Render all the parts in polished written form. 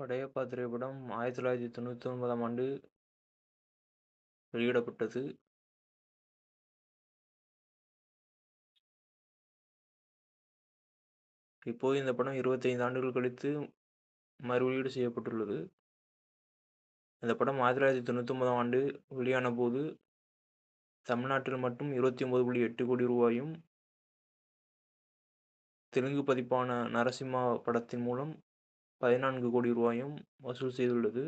படையப்பா திரைப்படம் 1999ஆம் ஆண்டு வெளியிடப்பட்டது. இப்போது இந்த படம் 25 ஆண்டுகள் கழித்து மறுவெளியீடு செய்யப்பட்டுள்ளது. இந்த படம் 1999ஆம் ஆண்டு வெளியானபோது, தமிழ்நாட்டில் மட்டும் 29.8 கோடி ரூபாயும், தெலுங்கு பதிப்பான நரசிம்மா படத்தின் மூலம் 14 கோடி ரூபாயும் வசூல் செய்துள்ளது.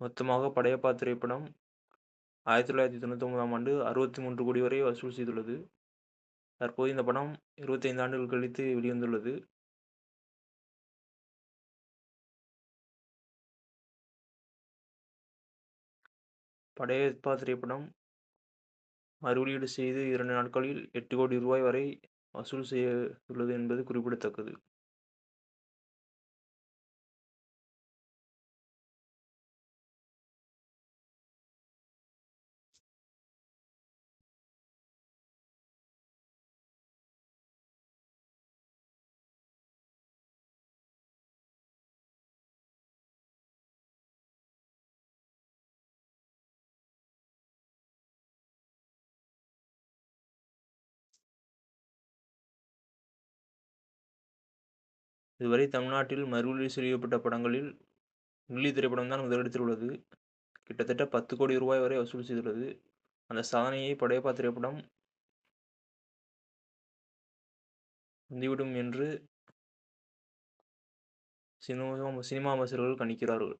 மொத்தமாக படையப்பா திரைப்படம் 1999ஆம் ஆண்டு 63 கோடி வரை வசூல் செய்துள்ளது. தற்போது இந்த படம் 25 ஆண்டுகள் கழித்து வெளிவந்துள்ளது. படையப்பா திரைப்படம் மறுவெளியீடு செய்து 2 நாட்களில் 8 கோடி ரூபாய் வரை வசூல் செய்துள்ளது என்பது குறிப்பிடத்தக்கது. இதுவரை தமிழ்நாட்டில் மறுவெளியீடு செய்யப்பட்ட படங்களில் கில்லி திரைப்படம் தான் முதலிடத்தில் உள்ளது. கிட்டத்தட்ட 10 கோடி ரூபாய் வரை வசூல் செய்துள்ளது. அந்த சாதனையை படையப்பா திரைப்படம் முந்திவிடும் என்று சினிமா விமர்சகர்கள் கணிக்கிறார்கள்.